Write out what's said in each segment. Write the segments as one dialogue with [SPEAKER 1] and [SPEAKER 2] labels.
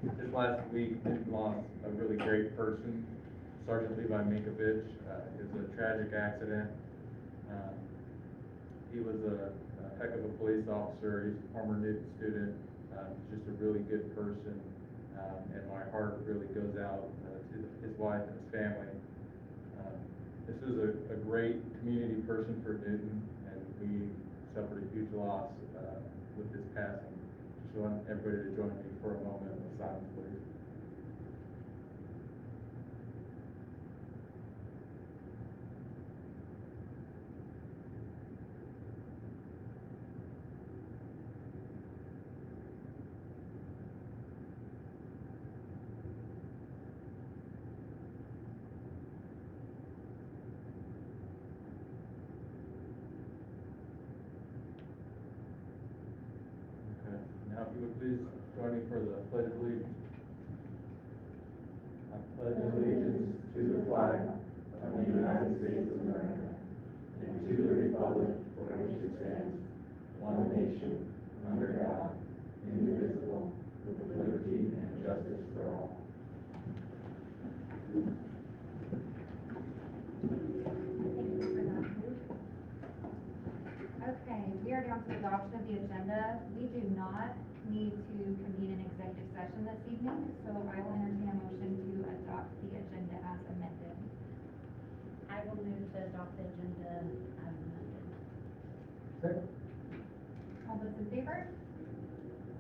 [SPEAKER 1] This last week, Newton lost a really great person, Sergeant Levi Minkovich. It was a tragic accident. Um, he was a heck of a police officer. He's a former Newton student, just a really good person. And my heart really goes out to his wife and his family. This is a great community person for Newton, and we suffered a huge loss with this passing. Just want everybody to join me for a moment of silence, please. Okay. Now, if you would please join me for the Pledge of Allegiance. I pledge allegiance to the flag of the United States of America and to the republic for which it stands, one nation, under God, indivisible, with liberty and justice for all.
[SPEAKER 2] Okay, we are down to adoption of the agenda. We do not need to convene an executive session this evening, so I will entertain a motion to adopt the agenda as amended.
[SPEAKER 3] I will move to adopt the agenda as amended.
[SPEAKER 4] Second.
[SPEAKER 2] All those in favor?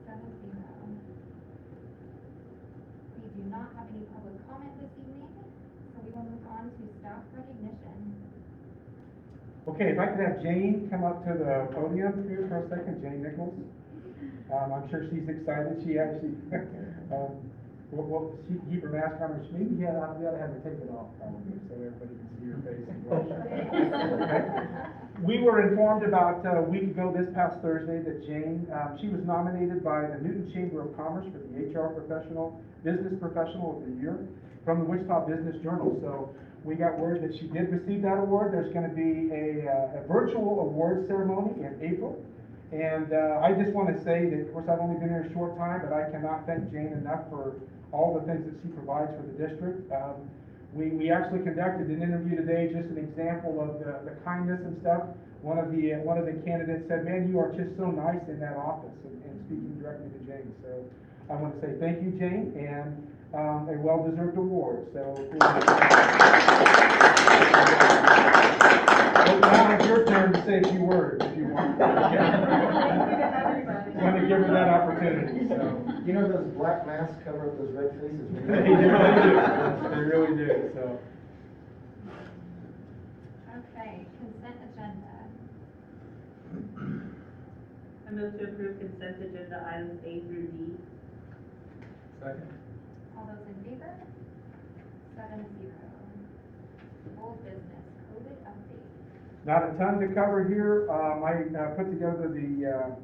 [SPEAKER 2] 7-0. We do not have any public comment this evening, so we will move on to staff recognition.
[SPEAKER 4] Okay, if I could have Jane come up to the podium here for a second, Jane Nichols. I'm sure she's excited. She actually, she keep her mask on her. Maybe we ought to have her take it off probably so everybody can see her face as well. Okay. We were informed about a week ago, this past Thursday, that Jane, she was nominated by the Newton Chamber of Commerce for the HR Business Professional of the Year from the Wichita Business Journal. So we got word that she did receive that award. There's going to be a virtual award ceremony in April. And I just want to say that, of course, I've only been here a short time, but I cannot thank Jane enough for all the things that she provides for the district. We actually conducted an interview today, just an example of the kindness and stuff. One of the candidates said, "Man, you are just so nice in that office," and speaking directly to Jane. So I want to say thank you, Jane, and a well-deserved award. So now it's your turn to say a few words if you want.
[SPEAKER 3] Thank you to everybody.
[SPEAKER 4] Want to give her that opportunity. So.
[SPEAKER 5] You know those black masks cover up those red faces?
[SPEAKER 4] They really do. They really do. So.
[SPEAKER 2] Okay, consent agenda.
[SPEAKER 6] I move to approve consent agenda items A through D.
[SPEAKER 1] Second.
[SPEAKER 2] All those in favor? 7-0. Old business, COVID update.
[SPEAKER 4] Not a ton to cover here. I put together the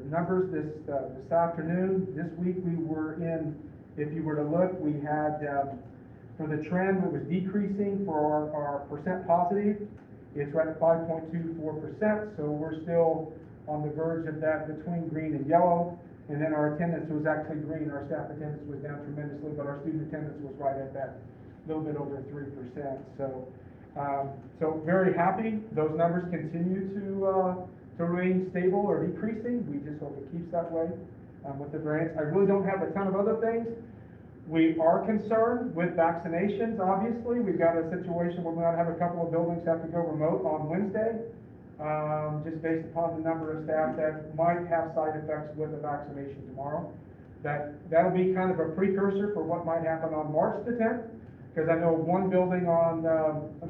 [SPEAKER 4] numbers this afternoon. This week we were in, if you were to look, we had, for the trend, it was decreasing for our percent positive. It's right at 5.24%, so we're still on the verge of that between green and yellow. And then our attendance was actually green. Our staff attendance was down tremendously, but our student attendance was right at that little bit over 3%. So very happy. Those numbers continue to remain stable or decreasing. We just hope it keeps that way with the variants. I really don't have a ton of other things. We are concerned with vaccinations, obviously. We've got a situation where we're going to have a couple of buildings have to go remote on Wednesday, just based upon the number of staff that might have side effects with the vaccination tomorrow. That'll be kind of a precursor for what might happen on March the 10th, because I know one building on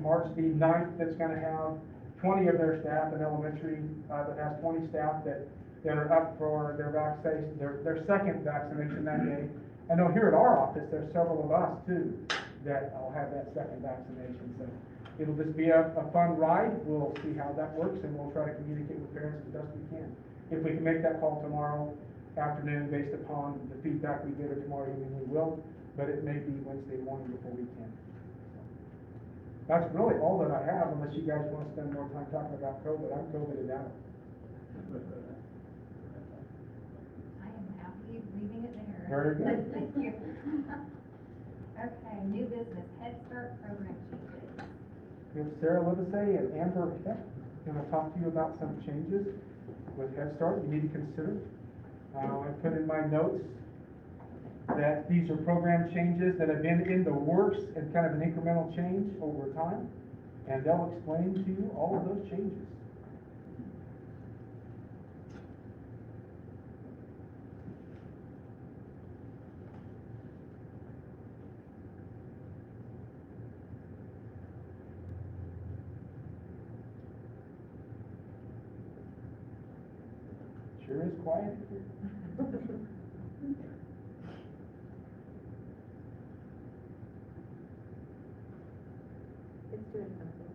[SPEAKER 4] March the 9th that's going to have 20 of their staff, an elementary that has 20 staff that are up for their vaccination, their second vaccination that day. I know here at our office, there's several of us too that will have that second vaccination. So it'll just be a fun ride. We'll see how that works, and we'll try to communicate with parents as best we can. If we can make that call tomorrow afternoon based upon the feedback we get, or tomorrow evening, we will. But it may be Wednesday morning before we can. That's really all that I have, unless you guys want to spend more time talking about COVID. I'm COVIDed out.
[SPEAKER 2] I am happy leaving it there.
[SPEAKER 4] Very good.
[SPEAKER 2] Thank you. Okay, new business, Head Start program changes.
[SPEAKER 4] We have Sarah Livesay and Amber Heck going to talk to you about some changes with Head Start you need to consider. I put in my notes that these are program changes that have been in the works and kind of an incremental change over time, and they'll explain to you all of those changes. Sure is quiet here.
[SPEAKER 3] It's doing something.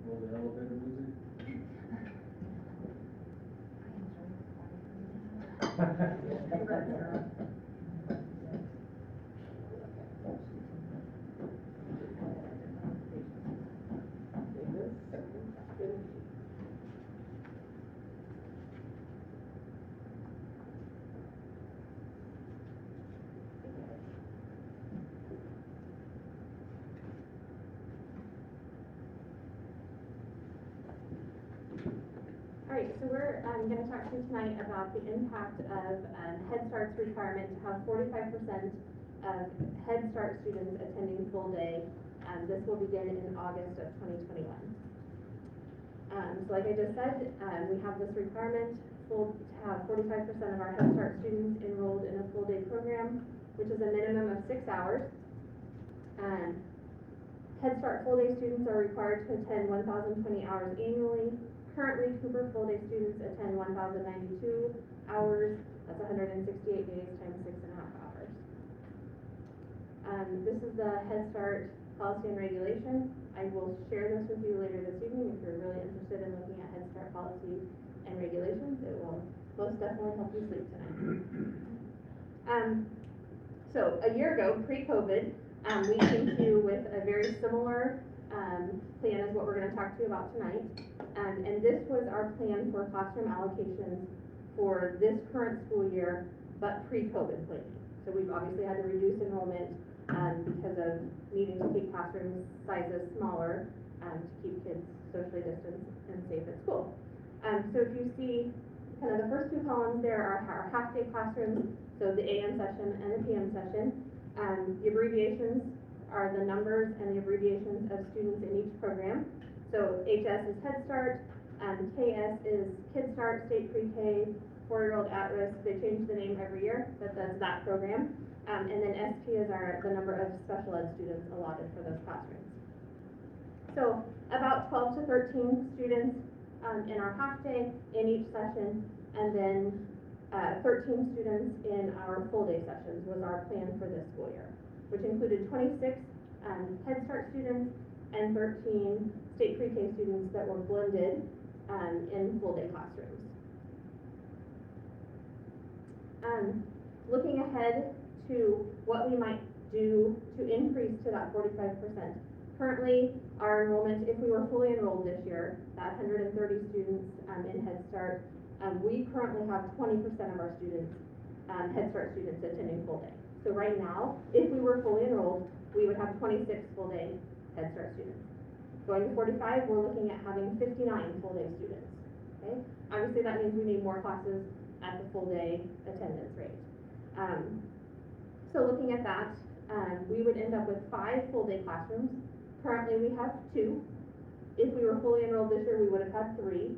[SPEAKER 1] Roll the elevator music.
[SPEAKER 7] All right, so we're going to talk to you tonight about the impact of Head Start's requirement to have 45% of Head Start students attending full day. This will begin in August of 2021. So like I just said, we have this requirement to have 45% of our Head Start students enrolled in a full day program, which is a minimum of 6 hours. Head Start full day students are required to attend 1,020 hours annually. Currently, Cooper full day students attend 1,092 hours. That's 168 days times 6.5 hours. This is the Head Start policy and regulation. I will share this with you later this evening if you're really interested in looking at Head Start policy and regulations. It will most definitely help you sleep tonight. So a year ago, pre-COVID, we came to you with a very similar plan as what we're going to talk to you about tonight. And this was our plan for classroom allocations for this current school year, but pre-COVID planning. So we've obviously had to reduce enrollment because of needing to keep classroom sizes smaller to keep kids socially distanced and safe at school. So if you see kind of the first two columns there are our half-day classrooms, so the AM session and the PM session. The abbreviations are the numbers and the abbreviations of students in each program. So HS is Head Start, KS is Kid Start, State Pre-K, 4-year-old at-risk. They change the name every year, but that's that program. And then ST is the number of special ed students allotted for those classrooms. So about 12 to 13 students in our half day in each session, and then 13 students in our full day sessions was our plan for this school year, which included 26 Head Start students and 13 State Pre-K students that were blended in full day classrooms. Looking ahead to what we might do to increase to that 45%. Currently, our enrollment, if we were fully enrolled this year, that 130 students in Head Start, we currently have 20% of our students, Head Start students, attending full day. So right now, if we were fully enrolled, we would have 26 full day Head Start students. Going to 45, we're looking at having 59 full day students. Okay? Obviously, that means we need more classes at the full day attendance rate. So looking at that, we would end up with 5 full day classrooms. Currently, we have 2. If we were fully enrolled this year, we would have had 3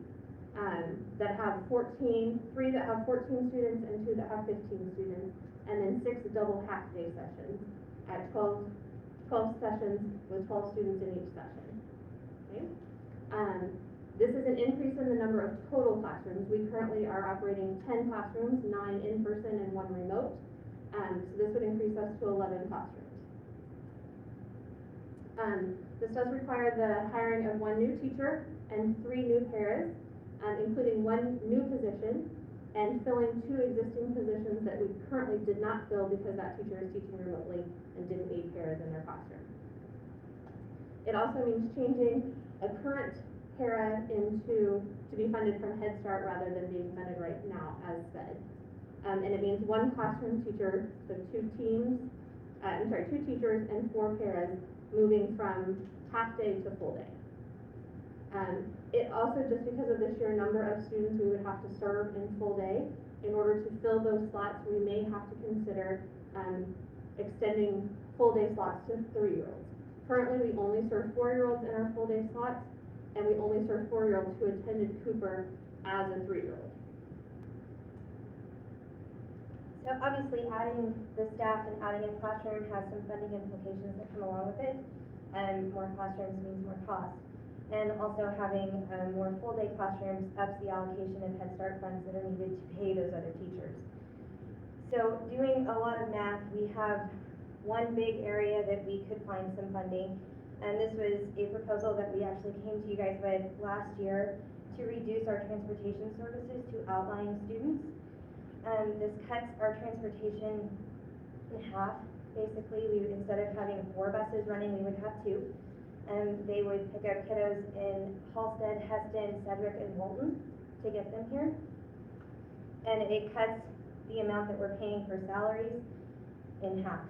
[SPEAKER 7] that have 3 that have 14 students and 2 that have 15 students, and then 6 double half day sessions at 12 sessions with 12 students in each session. Okay? This is an increase in the number of total classrooms. We currently are operating 10 classrooms, 9 in person and 1 remote. So this would increase us to 11 classrooms. This does require the hiring of 1 new teacher and 3 new paras, including 1 new position and filling 2 existing positions that we currently did not fill because that teacher is teaching remotely and didn't need paras in their classroom. It also means changing a current para to be funded from Head Start rather than being funded right now as SPED. And it means one classroom teacher, so two teachers and 4 paras moving from half day to full day. It also, just because of the sheer number of students we would have to serve in full day, in order to fill those slots, we may have to consider extending full day slots to 3-year-olds. Currently, we only serve 4-year-olds in our full day slots, and we only serve 4-year-olds who attended Cooper as a 3-year-old.
[SPEAKER 8] So obviously, adding the staff and adding a classroom has some funding implications that come along with it. More classrooms means more cost. And also having more full-day classrooms ups the allocation of Head Start funds that are needed to pay those other teachers. So doing a lot of math, we have one big area that we could find some funding. And this was a proposal that we actually came to you guys with last year to reduce our transportation services to outlying students. This cuts our transportation in half. Basically, instead of having 4 buses running, we would have 2. They would pick up kiddos in Halstead, Heston, Sedgwick, and Walton to get them here. And it cuts the amount that we're paying for salaries in half.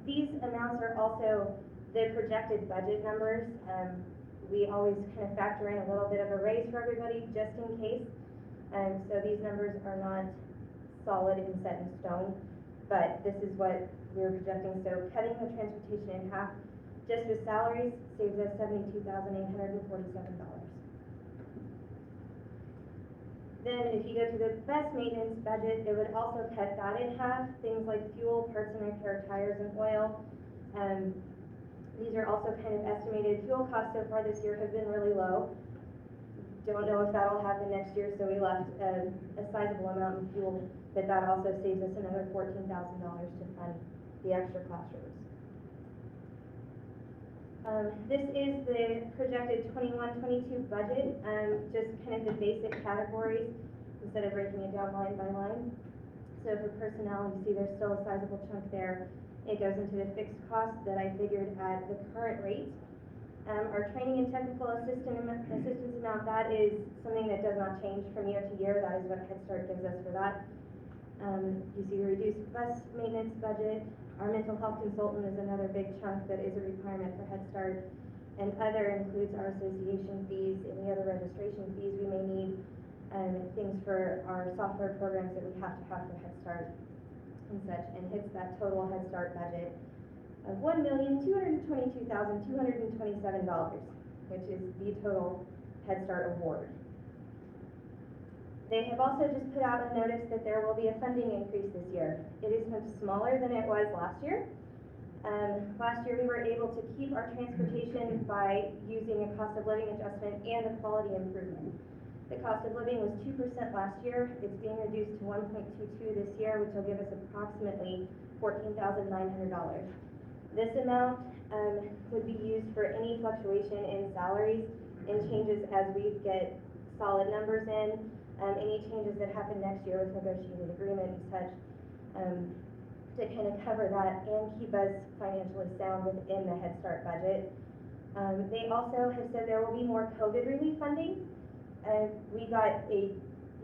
[SPEAKER 8] These amounts are also the projected budget numbers. We always kind of factor in a little bit of a raise for everybody just in case. So these numbers are not solid and set in stone, but this is what we're projecting. So cutting the transportation in half just with salaries saves us $72,847. Then if you go to the bus maintenance budget, it would also cut that in half. Things like fuel, parts and repair, tires and oil. These are also kind of estimated. Fuel costs so far this year have been really low. Don't know if that'll happen next year, so we left a sizable amount in fuel, but that also saves us another $14,000 to fund the extra classrooms. This is the projected 21-22 budget, just kind of the basic categories instead of breaking it down line by line. So for personnel, you see there's still a sizable chunk there. It goes into the fixed costs that I figured at the current rate. Our training and technical assistance amount, that is something that does not change from year to year. That is what Head Start gives us for that. You see the reduced bus maintenance budget. Our mental health consultant is another big chunk that is a requirement for Head Start. And other includes our association fees, any other registration fees we may need, things for our software programs that we have to have for Head Start and such, and hits that total Head Start budget of $1,222,227, which is the total Head Start award. They have also just put out a notice that there will be a funding increase this year. It is much smaller than it was last year. Last year we were able to keep our transportation by using a cost of living adjustment and a quality improvement. The cost of living was 2% last year. It's being reduced to 1.22 this year, which will give us approximately $14,900. This amount would be used for any fluctuation in salaries and changes as we get solid numbers in. Any changes that happen next year with negotiated agreement and such, to kind of cover that and keep us financially sound within the Head Start budget. They also have said there will be more COVID relief funding. We got a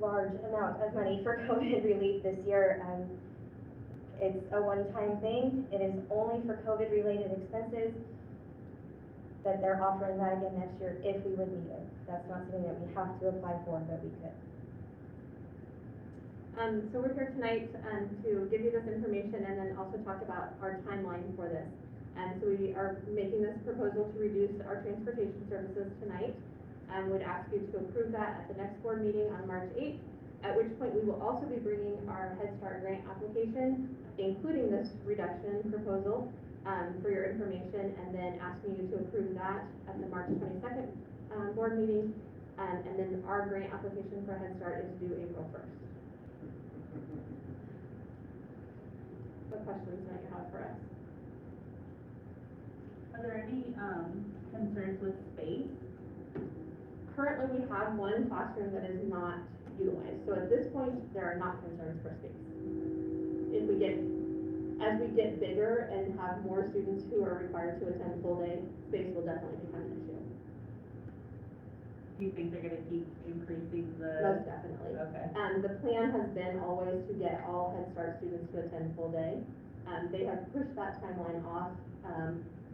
[SPEAKER 8] large amount of money for COVID relief this year. It's a one-time thing. It is only for COVID-related expenses that they're offering that again next year if we would need it. That's not something that we have to apply for, but we could.
[SPEAKER 7] So we're here tonight to give you this information and then also talk about our timeline for this. So we are making this proposal to reduce our transportation services tonight, and would ask you to approve that at the next board meeting on March 8th, at which point we will also be bringing our Head Start grant application, including this reduction proposal, for your information, and then asking you to approve that at the March 22nd board meeting. And then our grant application for Head Start is due April 1st. What questions might you have for us?
[SPEAKER 6] Are there any concerns with space?
[SPEAKER 7] Currently, we have one classroom that is not utilized, so at this point, there are not concerns for space. As we get bigger and have more students who are required to attend full day, space will definitely become an issue.
[SPEAKER 6] Do you think they're gonna keep increasing the?
[SPEAKER 7] Most definitely.
[SPEAKER 6] Okay.
[SPEAKER 7] The plan has been always to get all Head Start students to attend full day. They have pushed that timeline off,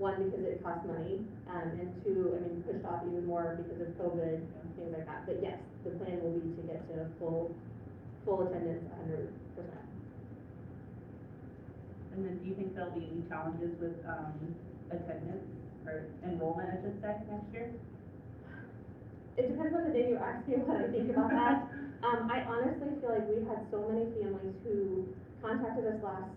[SPEAKER 7] one, because it costs money, and two, I mean, pushed off even more because of COVID, things like that. But yes, the plan will be to get to full attendance 100%.
[SPEAKER 6] And then do you think there'll be any challenges with, attendance or enrollment, I should say, next year?
[SPEAKER 7] It depends on the day you ask me what I think about that. I honestly feel like we've had so many families who contacted us last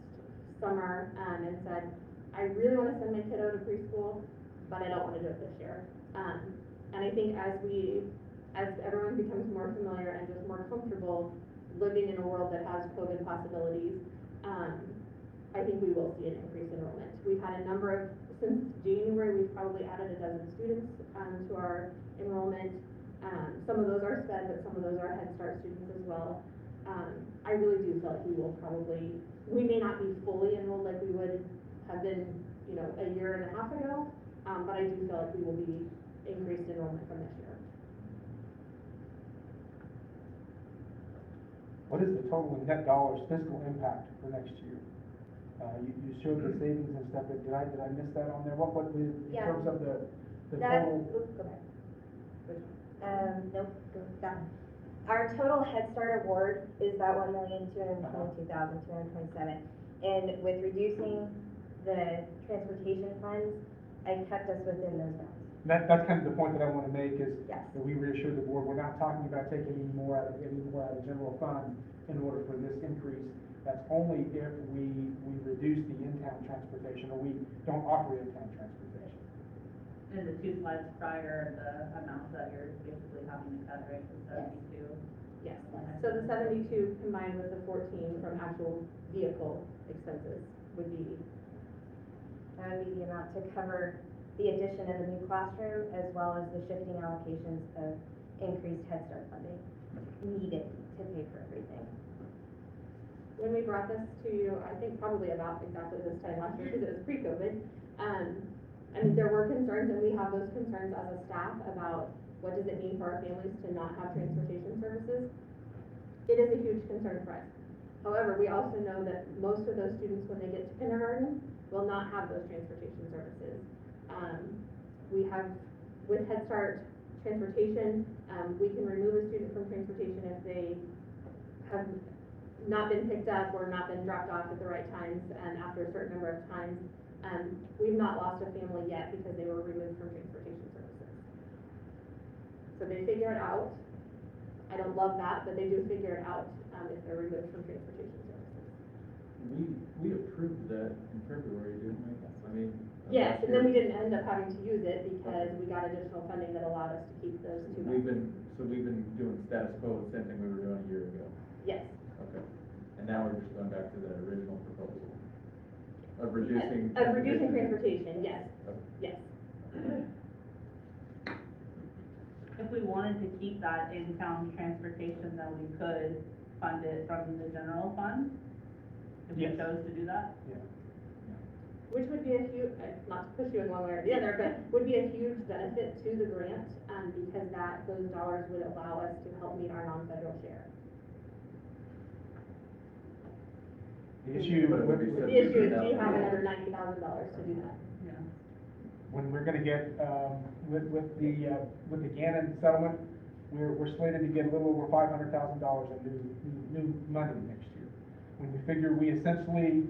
[SPEAKER 7] summer, and said, I really wanna send my kiddo to preschool, but I don't wanna do it this year. And I think as everyone becomes more familiar and just more comfortable living in a world that has COVID possibilities, I think we will see an increased enrollment. We've had a number of, since January, we've probably added 12 students, to our enrollment. Some of those are SPED, but some of those are Head Start students as well. I really do feel like we may not be fully enrolled like we would have been, a year and a half ago, but I do feel like we will be increased enrollment from this year.
[SPEAKER 4] What is the total in net dollars fiscal impact for next year? You showed the savings and stuff, but did I miss that on there? What was, in
[SPEAKER 8] Yeah.
[SPEAKER 4] terms of the
[SPEAKER 8] That,
[SPEAKER 4] total?
[SPEAKER 8] oops, go back. Nope, go down. Our total Head Start award is that 1,222,227. And with reducing the transportation funds, I kept us within those bounds.
[SPEAKER 4] That's kind of the point that I want to make is
[SPEAKER 8] Yes.
[SPEAKER 4] that we reassure the board, we're not talking about taking any more out of general fund in order for this increase. That's only if we reduce the in-town transportation, or we don't offer in-town transportation.
[SPEAKER 6] And the two slides prior, the amount that you're basically having to cut, right, the 72?
[SPEAKER 7] Yes, so the 72 combined with the 14 from actual vehicle expenses would be,
[SPEAKER 8] That would be the amount to cover the addition of a new classroom as well as the shifting allocations of increased Head Start funding needed to pay for everything.
[SPEAKER 7] when we brought this to you, I think probably about exactly this time last year, because it was pre-COVID. I mean, there were concerns, and we have those concerns as a staff about what does it mean for our families to not have transportation services. It is a huge concern for us. However, we also know that most of those students, when they get to kindergarten, will not have those transportation services. We have, with Head Start transportation, we can remove a student from transportation if they have not been picked up or not been dropped off at the right times, and after a certain number of times. We've not lost a family yet because they were removed from transportation services. So they figure it out. I don't love that, but they do figure it out, if they're removed from transportation services.
[SPEAKER 1] We approved that in February, didn't we? I mean.
[SPEAKER 7] Yes,
[SPEAKER 1] last
[SPEAKER 7] and then we
[SPEAKER 1] year.
[SPEAKER 7] didn't end up having to use it because we got additional funding that allowed us to keep those two.
[SPEAKER 1] We've been doing status quo, the same thing we were doing a year ago.
[SPEAKER 7] Yes.
[SPEAKER 1] Okay. And now we're just going back to the original proposal of reducing.
[SPEAKER 7] Of reducing transportation, yes,
[SPEAKER 1] Okay.
[SPEAKER 7] yes.
[SPEAKER 6] If we wanted to keep that in-town transportation, then we could fund it from the general fund? If we
[SPEAKER 4] Yes.
[SPEAKER 6] chose to do that?
[SPEAKER 4] Yeah.
[SPEAKER 7] Which would be a huge, not to push you in one way or the other, but would be a huge benefit to the grant, because those dollars would allow us to help meet our non-federal share.
[SPEAKER 4] The issue
[SPEAKER 1] But it would be
[SPEAKER 4] with,
[SPEAKER 7] The issue is, do you have another $90,000 to do that?
[SPEAKER 6] Yeah.
[SPEAKER 4] when we're gonna get, with the Gannon settlement, we're slated to get a little over $500,000 in new money next year. When you figure we essentially,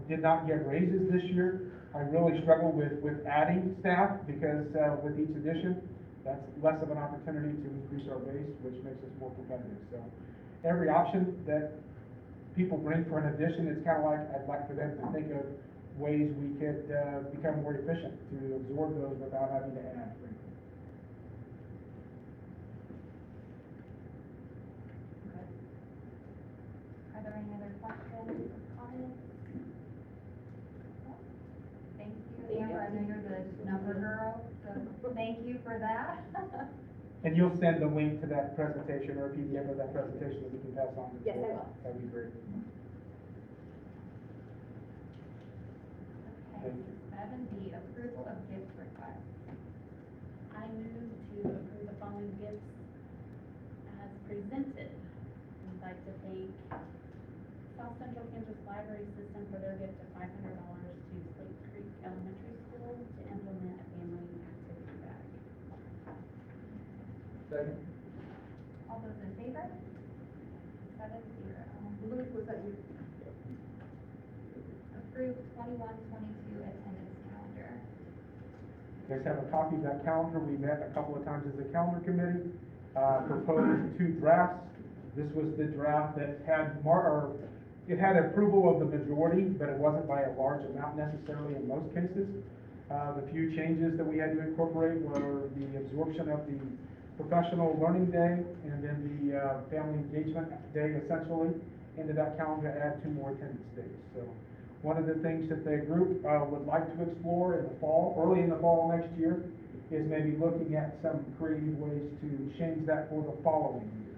[SPEAKER 4] did not get raises this year, I really struggle with adding staff, because, with each addition, that's less of an opportunity to increase our base, which makes us more competitive. So every option that people bring for an addition, it's kind of like, I'd like for them to think of ways we could, become more efficient to absorb those without having to add.
[SPEAKER 2] Are there any other questions or comments? No? Thank you, Amber, I know you're the number girl, so thank you for that.
[SPEAKER 4] And you'll send the link to that presentation or a PDF of that presentation that we can pass on to the
[SPEAKER 7] Yes, I
[SPEAKER 4] board.
[SPEAKER 7] will.
[SPEAKER 4] That'd be great.
[SPEAKER 2] Okay, 7B, approval of gift request.
[SPEAKER 3] I move to approve the following do gifts as presented. We'd like to thank South Central Kansas Library System for their gift of $500 to Slate Creek Elementary School to implement a family activity bag.
[SPEAKER 5] Second.
[SPEAKER 2] All those in favor? 7-0.
[SPEAKER 4] Luke, was that you?
[SPEAKER 2] Approved 21-22 attendance calendar.
[SPEAKER 4] You guys have a copy of that calendar. We met a couple of times as a calendar committee, proposed 2 drafts. This was the draft that had it had approval of the majority, but it wasn't by a large amount necessarily in most cases. The few changes that we had to incorporate were the absorption of the professional learning day and then the family engagement day essentially into that calendar to add 2 more attendance days. So one of the things that the group would like to explore in the fall, early in the fall next year, is maybe looking at some creative ways to change that for the following year.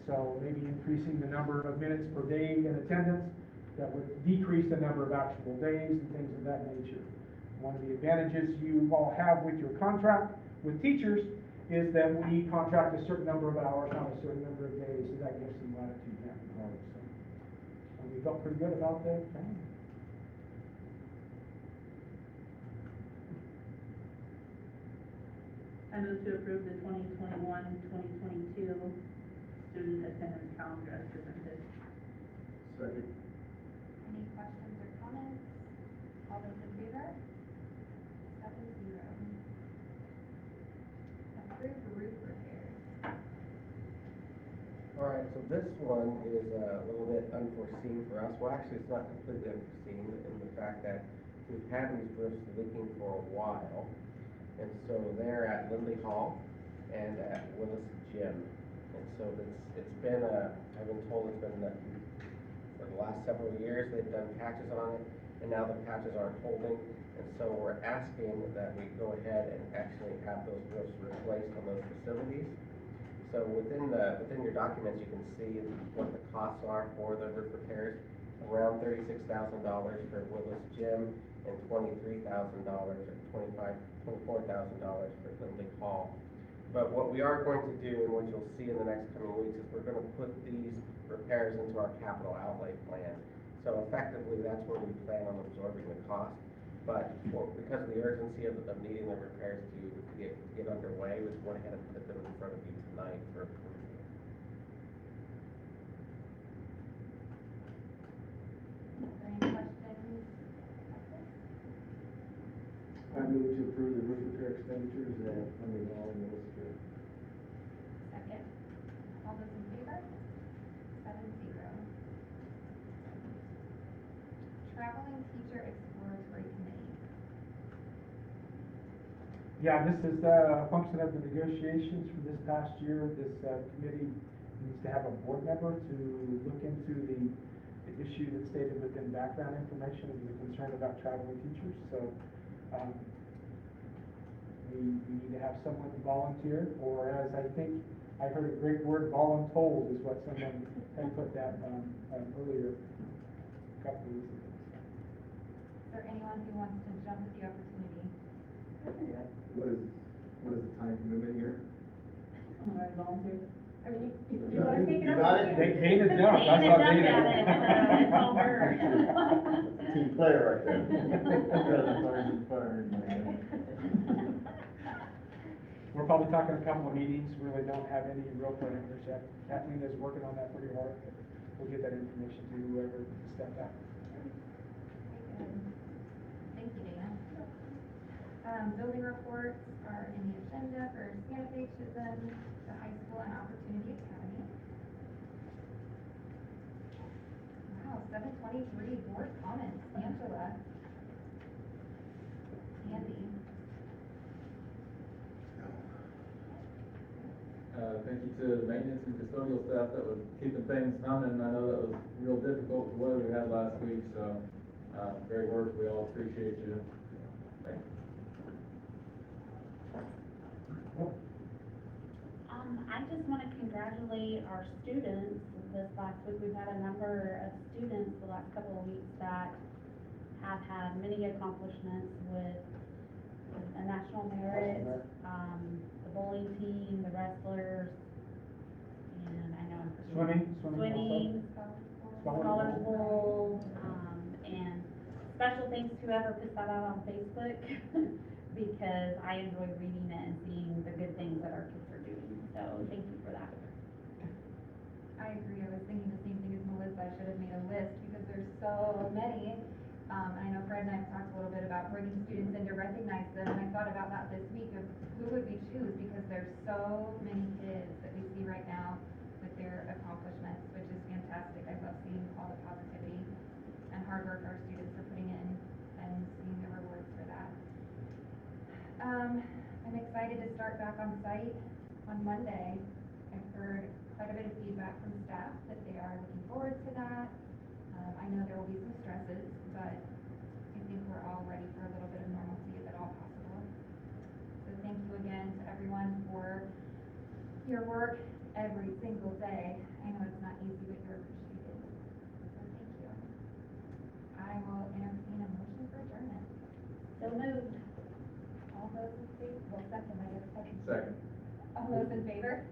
[SPEAKER 4] So maybe increasing the number of minutes per day in attendance, that would decrease the number of actual days and things of that nature. One of the advantages you all have with your contract with teachers is that we contract a certain number of hours, not a certain number of days, so that gives some latitude in that regard. So, and we felt pretty good about that.
[SPEAKER 6] I move to approve the 2021-2022 student attendance calendar as presented.
[SPEAKER 5] Second.
[SPEAKER 2] Any questions or comments? All those in favor? 7-0. Approved roof repairs.
[SPEAKER 9] All right, so this one is a little bit unforeseen for us. Well, actually, it's not completely unforeseen in the fact that we've had these roofs leaking for a while. And so they're at Lindley Hall and at Willis Gym. And so it's been, I've been told it's been, for the last several years, they've done patches on it, and now the patches aren't holding. And so we're asking that we go ahead and actually have those roofs replaced on those facilities. So within your documents, you can see what the costs are for the roof repairs. Around $36,000 for Willis Gym and $23,000 or $24,000 for Lindley Hall. But what we are going to do, and what you'll see in the next coming weeks, is we're going to put these repairs into our capital outlay plan. So effectively, that's where we plan on absorbing the cost. But because of the urgency of needing the repairs to get underway, we've went ahead and put them in front of you tonight for approval.
[SPEAKER 2] Is there any questions?
[SPEAKER 5] I move to approve the roof repair expenditures at Lindley Hall and Willis Gym.
[SPEAKER 2] Second. All those in favor? 7-0. Traveling Teacher Exploratory Committee.
[SPEAKER 4] Yeah, this is a function of the negotiations for this past year. This committee needs to have a board member to look into the issue that's stated within background information and the concern about traveling teachers. So we need to have someone volunteer, or as I think I heard a great word, voluntold is what someone had put that earlier, a couple of weeks ago.
[SPEAKER 2] Is there anyone who wants to jump at the opportunity?
[SPEAKER 5] What is the time commitment here?
[SPEAKER 6] All right, volunteer.
[SPEAKER 3] I mean, if you want to take it
[SPEAKER 5] You
[SPEAKER 3] up.
[SPEAKER 5] got it?
[SPEAKER 4] Dana jumped, I
[SPEAKER 3] Dana
[SPEAKER 4] saw
[SPEAKER 3] jumped
[SPEAKER 4] Dana.
[SPEAKER 3] at it, so it's all her.
[SPEAKER 5] Team player right there.
[SPEAKER 4] We're probably talking a couple of meetings, really don't have any real parameters yet. Kathleen is working on that pretty hard. We'll get that information to whoever stepped out.
[SPEAKER 2] Thank you, Dana. Building reports are in the agenda for Santa Fe, Chisholm, the high school, and Opportunity Academy. Wow, 7:23, board comments, Angela. Andy.
[SPEAKER 1] Thank you to the maintenance and custodial staff that was keeping things running. I know that was real difficult with the weather we had last week, so, great work. We all appreciate you. Thank you.
[SPEAKER 3] I just want to congratulate our students. This last week, we've had a number of students the last couple of weeks that have had many accomplishments with a national merit, the the bowling team, the wrestlers, and I know I'm forgetting.
[SPEAKER 4] Swimming also?
[SPEAKER 3] Swimming, Scholars Bowl, and special thanks to whoever put that out on Facebook, because I enjoy reading it and seeing the good things that our kids are doing, so thank you for that.
[SPEAKER 2] I agree, I was thinking the same thing as Melissa, I should have made a list, because there's so many. And I know Fred and I have talked a little bit about bringing students in to recognize them, and I thought about that this week of who would we choose, because there's so many kids that we see right now with their accomplishments, which is fantastic. I love seeing all the positivity and hard work our students are putting in, and seeing the rewards for that. I'm excited to start back on site on Monday. I've heard quite a bit of feedback from staff that they are looking forward to that. I know there will be some stresses, but I think we're all ready for a little bit of normalcy if at all possible. So thank you again to everyone for your work every single day. I know it's not easy, but you're appreciated. So thank you. I will entertain a motion for adjournment.
[SPEAKER 3] So moved.
[SPEAKER 2] All those in favor, well, second, I guess, second.
[SPEAKER 1] Second.
[SPEAKER 2] All those in favor?